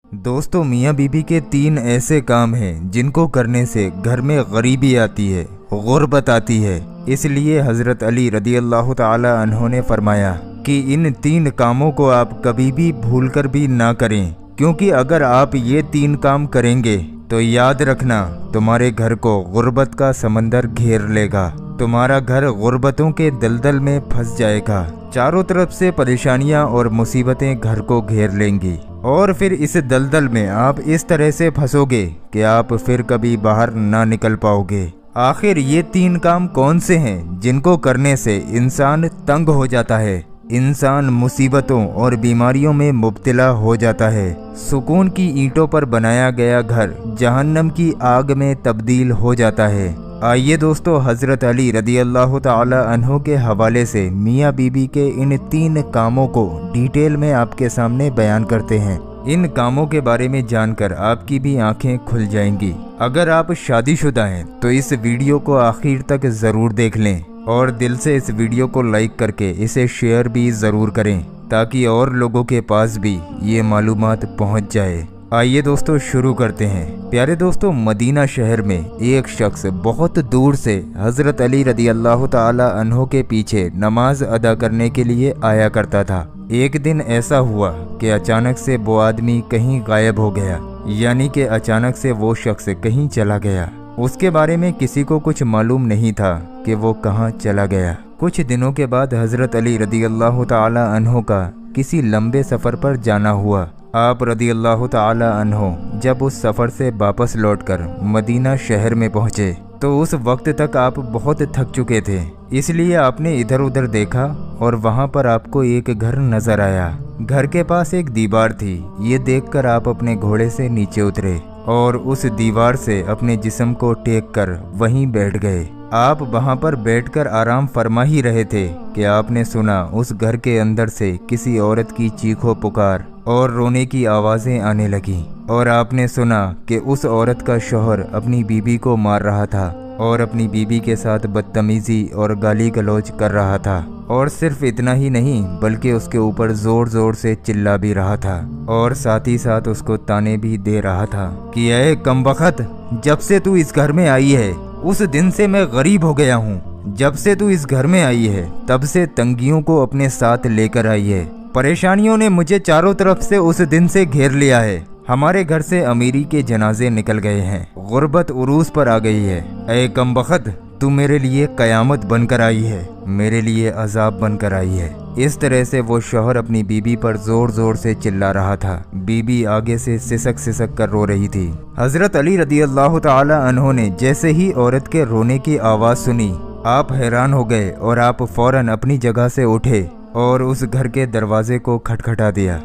दोस्तों, मियाँ बीबी के 3 ऐसे काम हैं जिनको करने से घर में गरीबी आती है, गुर्बत आती है। इसलिए हज़रत अली रदी अल्लाह ताला अन्हो ने फरमाया कि इन 3 कामों को आप कभी भी भूलकर भी ना करें, क्योंकि अगर आप ये 3 काम करेंगे तो याद रखना तुम्हारे घर को गुर्बत का समंदर घेर लेगा। तुम्हारा घर गुर्बतों के दलदल में फंस जाएगा। चारों तरफ से परेशानियां और मुसीबतें घर को घेर लेंगी और फिर इस दलदल में आप इस तरह से फंसोगे कि आप फिर कभी बाहर ना निकल पाओगे। आखिर ये 3 काम कौन से हैं जिनको करने से इंसान तंग हो जाता है, इंसान मुसीबतों और बीमारियों में मुब्तला हो जाता है। सुकून की ईंटों पर बनाया गया घर जहन्नम की आग में तब्दील हो जाता है। आइए दोस्तों, हज़रत अली रदी अल्लाह ताला अन्हो के हवाले से मियाँ बीबी के इन 3 कामों को डिटेल में आपके सामने बयान करते हैं। इन कामों के बारे में जानकर आपकी भी आंखें खुल जाएंगी। अगर आप शादीशुदा हैं तो इस वीडियो को आखिर तक ज़रूर देख लें और दिल से इस वीडियो को लाइक करके इसे शेयर भी ज़रूर करें ताकि और लोगों के पास भी ये मालूमात पहुंच जाए। आइए दोस्तों, शुरू करते हैं। प्यारे दोस्तों, मदीना शहर में एक शख्स बहुत दूर से हज़रत अली रदी अल्लाह ताला अन्हो के पीछे नमाज अदा करने के लिए आया करता था। एक दिन ऐसा हुआ कि अचानक से वो आदमी कहीं गायब हो गया, यानी कि अचानक से वो शख्स कहीं चला गया। उसके बारे में किसी को कुछ मालूम नहीं था कि वो कहाँ चला गया। कुछ दिनों के बाद हज़रत अली रदी अल्लाह ताला अन्हो का किसी लंबे सफ़र पर जाना हुआ। आप रदी अल्लाह ताला अन्हो जब उस सफ़र से वापस लौटकर मदीना शहर में पहुँचे तो उस वक्त तक आप बहुत थक चुके थे, इसलिए आपने इधर उधर देखा और वहाँ पर आपको एक घर नज़र आया। घर के पास एक दीवार थी। ये देखकर आप अपने घोड़े से नीचे उतरे और उस दीवार से अपने जिस्म को टेक कर वहीं बैठ गए। आप वहां पर बैठकर आराम फरमा ही रहे थे कि आपने सुना उस घर के अंदर से किसी औरत की चीखों पुकार और रोने की आवाज़ें आने लगीं और आपने सुना कि उस औरत का शौहर अपनी बीबी को मार रहा था और अपनी बीबी के साथ बदतमीज़ी और गाली गलौज कर रहा था। और सिर्फ इतना ही नहीं बल्कि उसके ऊपर ज़ोर ज़ोर से चिल्ला भी रहा था और साथ ही साथ उसको ताने भी दे रहा था कि ऐ कमबख्त, जब से तू इस घर में आई है उस दिन से मैं गरीब हो गया हूँ। जब से तू इस घर में आई है तब से तंगियों को अपने साथ लेकर आई है। परेशानियों ने मुझे चारों तरफ से उस दिन से घेर लिया है। हमारे घर से अमीरी के जनाजे निकल गए हैं, गुर्बत उरूस पर आ गई है। ऐ कमबख्त, तू मेरे लिए कयामत बनकर आई है, मेरे लिए अजाब बनकर आई है। इस तरह से वो शौहर अपनी बीबी पर जोर जोर से चिल्ला रहा था। बीबी आगे से सिसक सिसक कर रो रही थी। हज़रत अली रदी अल्लाह ताला अन्हो ने जैसे ही औरत के रोने की आवाज़ सुनी, आप हैरान हो गए और आप फौरन अपनी जगह से उठे और उस घर के दरवाजे को खटखटा दिया।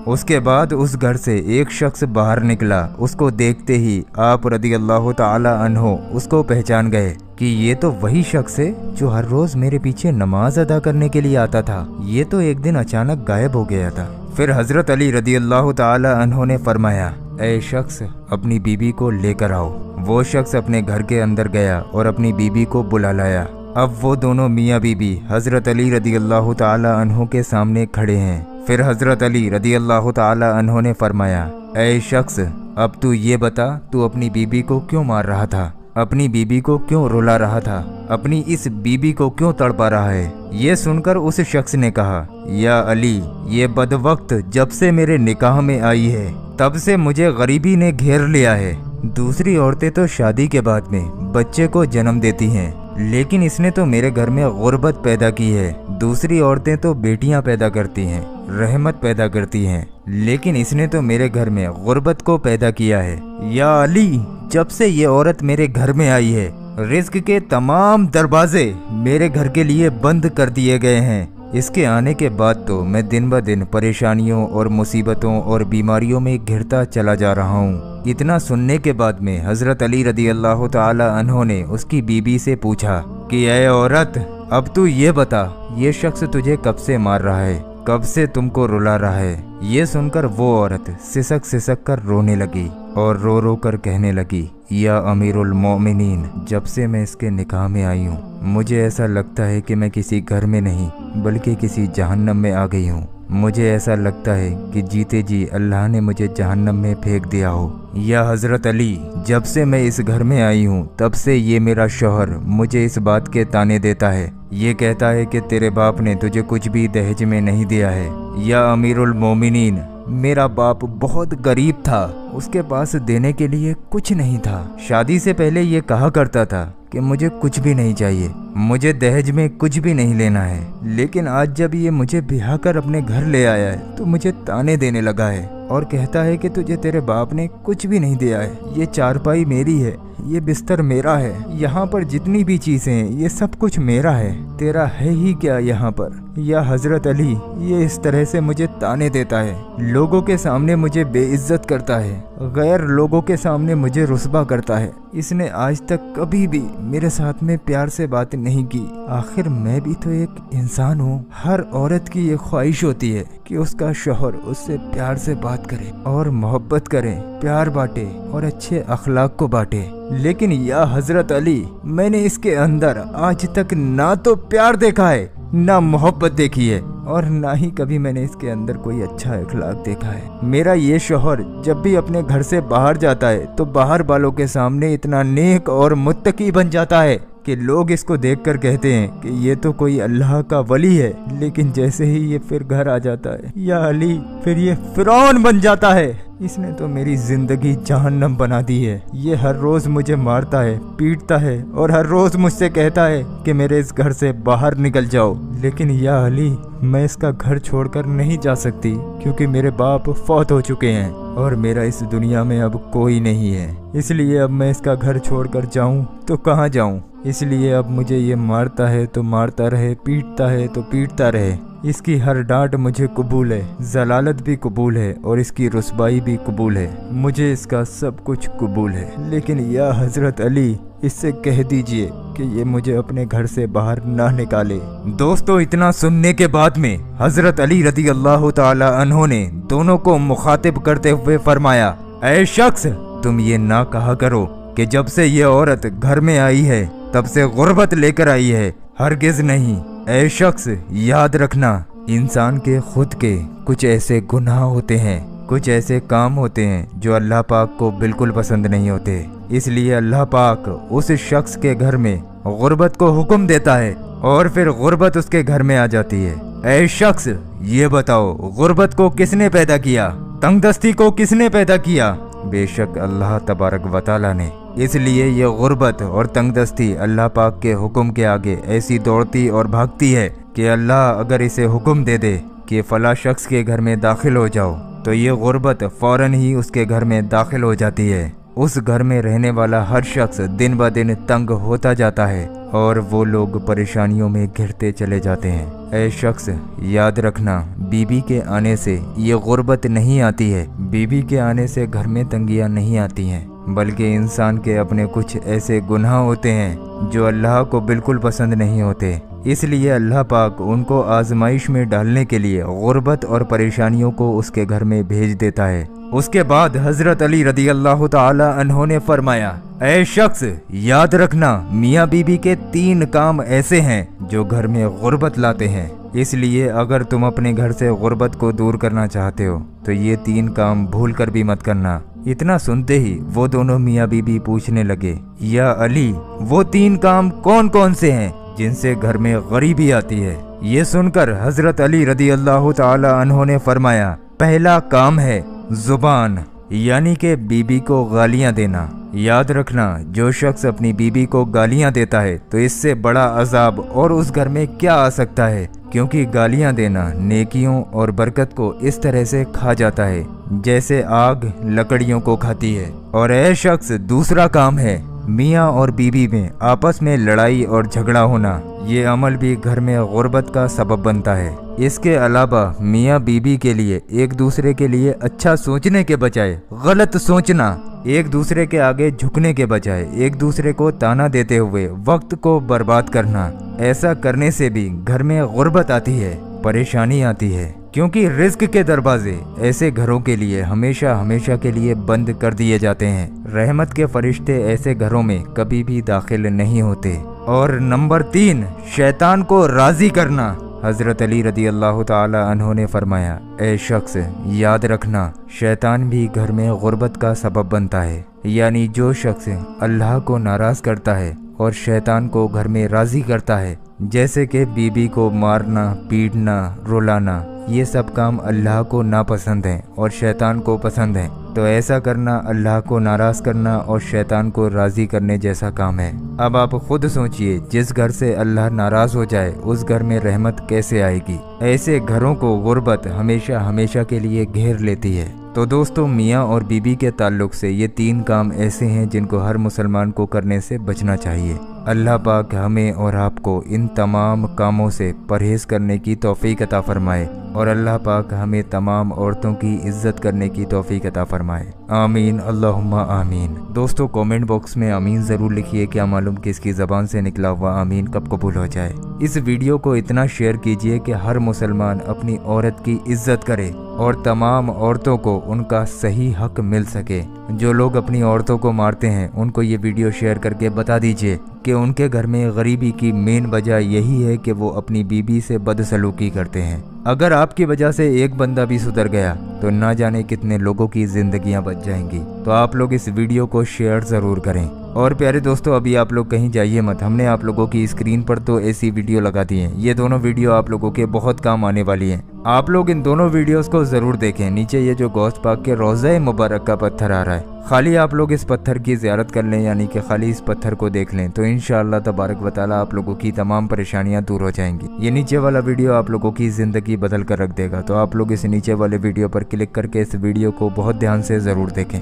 उसके बाद उस घर से एक शख्स बाहर निकला। उसको देखते ही आप रदी अल्लाह ताला अन्हो उसको पहचान गए कि ये तो वही शख्स है जो हर रोज़ मेरे पीछे नमाज अदा करने के लिए आता था। ये तो एक दिन अचानक गायब हो गया था। फिर हज़रत अली रदी अल्लाह ताला अन्हो ने फरमाया, ऐ शख्स, अपनी बीबी को लेकर आओ। वो शख्स अपने घर के अंदर गया और अपनी बीबी को बुला लाया। अब वो दोनों मियाँ बीबी हज़रत अली रदी अल्लाह ताला अन्हो के सामने खड़े हैं। फिर हज़रत अली रदी अल्लाह ताला अन्हो ने फरमाया, ऐ शख्स, अब तू ये बता, तू अपनी बीबी को क्यों मार रहा था, अपनी बीबी को क्यों रुला रहा था, अपनी इस बीबी को क्यों तड़पा रहा है। ये सुनकर उस शख्स ने कहा, या अली, ये बदवक्त जब से मेरे निकाह में आई है तब से मुझे गरीबी ने घेर लिया है। दूसरी औरतें तो शादी के बाद में बच्चे को जन्म देती हैं, लेकिन इसने तो मेरे घर में गुर्बत पैदा की है। दूसरी औरतें तो बेटियां पैदा करती हैं, रहमत पैदा करती हैं, लेकिन इसने तो मेरे घर में गुर्बत को पैदा किया है। या अली, जब से ये औरत मेरे घर में आई है रिस्क के तमाम दरवाजे मेरे घर के लिए बंद कर दिए गए हैं। इसके आने के बाद तो मैं दिन ब दिन परेशानियों और मुसीबतों और बीमारियों में घिरता चला जा रहा हूँ। इतना सुनने के बाद में हज़रत अली रदी अल्लाह ताला अन्हो ने उसकी बीबी से पूछा कि ऐ औरत, अब तू ये बता, ये शख्स तुझे कब से मार रहा है, कब से तुमको रुला रहा है। ये सुनकर वो औरत सिसक सिसक कर रोने लगी और रो रो कर कहने लगी, या अमीरुल मोमिनीन, जब से मैं इसके निकाह में आई हूँ मुझे ऐसा लगता है कि मैं किसी घर में नहीं बल्कि किसी जहन्नम में आ गई हूँ। मुझे ऐसा लगता है कि जीते जी अल्लाह ने मुझे जहन्नम में फेंक दिया हो। या हज़रत अली, जब से मैं इस घर में आई हूँ तब से ये मेरा शौहर मुझे इस बात के ताने देता है। ये कहता है कि तेरे बाप ने तुझे कुछ भी दहेज में नहीं दिया है। या अमीरुल मोमिनीन, मेरा बाप बहुत गरीब था, उसके पास देने के लिए कुछ नहीं था। शादी से पहले ये कहा करता था कि मुझे कुछ भी नहीं चाहिए, मुझे दहेज में कुछ भी नहीं लेना है। लेकिन आज जब ये मुझे ब्याह कर अपने घर ले आया है तो मुझे ताने देने लगा है और कहता है कि तुझे तेरे बाप ने कुछ भी नहीं दिया है। ये चारपाई मेरी है, ये बिस्तर मेरा है, यहाँ पर जितनी भी चीजें हैं ये सब कुछ मेरा है, तेरा है ही क्या यहाँ पर। या हजरत अली, ये इस तरह से मुझे ताने देता है, लोगों के सामने मुझे बेइज्जत करता है, गैर लोगों के सामने मुझे रुस्वा करता है। इसने आज तक कभी भी मेरे साथ में प्यार से बात नहीं की। आखिर मैं भी तो एक इंसान हूँ। हर औरत की ये ख्वाहिश होती है कि उसका शौहर उससे प्यार से बात करे और मोहब्बत करे, प्यार बांटे और अच्छे अखलाक को बांटे। लेकिन या हजरत अली, मैंने इसके अंदर आज तक ना तो प्यार देखा है, ना मोहब्बत देखी है और ना ही कभी मैंने इसके अंदर कोई अच्छा अखलाक देखा है। मेरा ये शौहर जब भी अपने घर से बाहर जाता है तो बाहर वालों के सामने इतना नेक और मुत्तकी बन जाता है कि लोग इसको देखकर कहते हैं कि ये तो कोई अल्लाह का वली है। लेकिन जैसे ही ये फिर घर आ जाता है या अली, फिर ये फिरौन बन जाता है। इसने तो मेरी जिंदगी जहन्नम बना दी है। ये हर रोज मुझे मारता है, पीटता है और हर रोज मुझसे कहता है कि मेरे इस घर से बाहर निकल जाओ। लेकिन या अली, मैं इसका घर छोड़कर नहीं जा सकती क्योंकि मेरे बाप फौत हो चुके हैं और मेरा इस दुनिया में अब कोई नहीं है। इसलिए अब मैं इसका घर छोड़कर जाऊं तो कहाँ जाऊं। इसलिए अब मुझे ये मारता है तो मारता रहे, पीटता है तो पीटता रहे। इसकी हर डांट मुझे कबूल है, जलालत भी कबूल है और इसकी रुसवाई भी कबूल है। मुझे इसका सब कुछ कबूल है। लेकिन या हजरत अली, इससे कह दीजिए कि ये मुझे अपने घर से बाहर ना निकाले। दोस्तों, इतना सुनने के बाद में हजरत अली रदी अल्लाह ताला अन्हो ने दोनों को मुखातिब करते हुए फरमाया, ऐ शख्स, तुम ये ना कहा करो कि जब से ये औरत घर में आई है तब से गुर्बत लेकर आई है। हरगिज नहीं। ऐ शख्स, याद रखना, इंसान के खुद के कुछ ऐसे गुनाह होते हैं, कुछ ऐसे काम होते हैं जो अल्लाह पाक को बिल्कुल पसंद नहीं होते। इसलिए अल्लाह पाक उस शख्स के घर में गुर्बत को हुक्म देता है और फिर गुर्बत उसके घर में आ जाती है। ऐ शख्स, ये बताओ, गुर्बत को किसने पैदा किया? तंगदस्ती को किसने पैदा किया? बेशक अल्लाह तबारक व तआला ने। इसलिए ये गुर्बत और तंगदस्ती अल्लाह पाक के हुक्म के आगे ऐसी दौड़ती और भागती है कि अल्लाह अगर इसे हुक्म दे दे कि फला शख्स के घर में दाखिल हो जाओ तो ये गुर्बत फौरन ही उसके घर में दाखिल हो जाती है। उस घर में रहने वाला हर शख्स दिन ब दिन तंग होता जाता है और वो लोग परेशानियों में घिरते चले जाते हैं। ऐ शख्स, याद रखना, बीबी के आने से ये गुर्बत नहीं आती है। बीबी के आने से घर में तंगियां नहीं आती हैं, बल्कि इंसान के अपने कुछ ऐसे गुनाह होते हैं जो अल्लाह को बिल्कुल पसंद नहीं होते। इसलिए अल्लाह पाक उनको आजमाइश में डालने के लिए गुर्बत और परेशानियों को उसके घर में भेज देता है। उसके बाद हजरत अली रदी अल्लाह ताला अन्हो ने फरमाया, ऐ शख्स, याद रखना, मियाँ बीबी के 3 काम ऐसे हैं जो घर में गुर्बत लाते हैं। इसलिए अगर तुम अपने घर से गुर्बत को दूर करना चाहते हो तो ये 3 काम भूल कर भी मत करना। इतना सुनते ही वो दोनों मियाँ बीबी पूछने लगे, या अली, वो 3 काम कौन कौन से हैं जिनसे घर में गरीबी आती है? ये सुनकर हजरत अली रदी अल्लाह ताला अन्हो ने फरमाया, पहला काम है जुबान, यानी कि बीबी को गालियां देना। याद रखना, जो शख्स अपनी बीबी को गालियां देता है तो इससे बड़ा अजाब और उस घर में क्या आ सकता है, क्योंकि गालियां देना नेकियों और बरकत को इस तरह से खा जाता है जैसे आग लकड़ियों को खाती है। और ऐ शख्स, दूसरा काम है मियाँ और बीबी में आपस में लड़ाई और झगड़ा होना। ये अमल भी घर में गुर्बत का सबब बनता है। इसके अलावा मियाँ बीबी के लिए एक दूसरे के लिए अच्छा सोचने के बजाय गलत सोचना, एक दूसरे के आगे झुकने के बजाय एक दूसरे को ताना देते हुए वक्त को बर्बाद करना, ऐसा करने से भी घर में गुर्बत आती है, परेशानी आती है। क्योंकि रिस्क के दरवाजे ऐसे घरों के लिए हमेशा हमेशा के लिए बंद कर दिए जाते हैं। रहमत के फरिश्ते ऐसे घरों में कभी भी दाखिल नहीं होते। और नंबर 3, शैतान को राजी करना। حضرت علی رضی اللہ تعالی عنہ نے فرمایا، اے شخص یاد رکھنا شیطان بھی گھر میں غربت کا سبب بنتا ہے، یعنی جو شخص اللہ کو ناراض کرتا ہے اور شیطان کو گھر میں راضی کرتا ہے، جیسے کہ بیوی کو مارنا، پیٹنا، رلانا، یہ سب کام اللہ کو ناپسند ہیں اور شیطان کو پسند ہیں، تو ایسا کرنا اللہ کو ناراض کرنا اور شیطان کو راضی کرنے جیسا کام ہے۔ اب آپ خود سوچئے، جس گھر سے اللہ ناراض ہو جائے اس گھر میں رحمت کیسے آئے گی؟ ایسے گھروں کو غربت ہمیشہ ہمیشہ کے لیے گھیر لیتی ہے۔ تو دوستو، میاں اور بیوی کے تعلق سے یہ 3 کام ایسے ہیں جن کو ہر مسلمان کو کرنے سے بچنا چاہیے۔ اللہ پاک ہمیں اور آپ کو ان تمام کاموں سے پرہیز کرنے کی توفیق عطا فرمائے، اور اللہ پاک ہمیں تمام عورتوں کی عزت کرنے کی توفیق عطا فرمائے۔ آمین، اللہم آمین۔ دوستو، کومنٹ باکس میں آمین ضرور لکھیے، کیا معلوم کس کی زبان سے نکلا ہوا آمین کب قبول ہو جائے۔ اس ویڈیو کو اتنا شیئر کیجئے کہ ہر مسلمان اپنی عورت کی عزت کرے اور تمام عورتوں کو ان کا صحیح حق مل سکے۔ جو لوگ اپنی عورتوں کو مارتے ہیں ان کو یہ ویڈیو شیئر کر کے بتا دیجئے کہ ان کے گھر میں غریبی کی مین وجہ یہی ہے کہ وہ اپنی بیوی سے بدسلوکی کرتے ہیں۔ اگر آپ کی وجہ سے ایک بندہ بھی سدھر گیا تو نہ جانے کتنے لوگوں کی زندگیاں بچ جائیں گی۔ تو آپ لوگ اس ویڈیو کو شیئر ضرور کریں۔ اور پیارے دوستو، ابھی آپ لوگ کہیں جائیے مت، ہم نے آپ لوگوں کی اسکرین پر تو ایسی ویڈیو لگا دی ہیں، یہ دونوں ویڈیو آپ لوگوں کے بہت کام آنے والی ہیں۔ آپ لوگ ان دونوں ویڈیوز کو ضرور دیکھیں۔ نیچے یہ جو غوث پاک کے روضہ مبارک کا پتھر آ رہا ہے، خالی آپ لوگ اس پتھر کی زیارت کر لیں، یعنی کہ خالی اس پتھر کو دیکھ لیں، تو انشاءاللہ تبارک و تعالی آپ لوگوں کی تمام پریشانیاں دور ہو جائیں گی۔ یہ نیچے والا ویڈیو آپ لوگوں کی زندگی بدل کر رکھ دے گا، تو آپ لوگ اس نیچے والے ویڈیو پر کلک کر کے اس ویڈیو کو بہت دھیان سے ضرور دیکھیں۔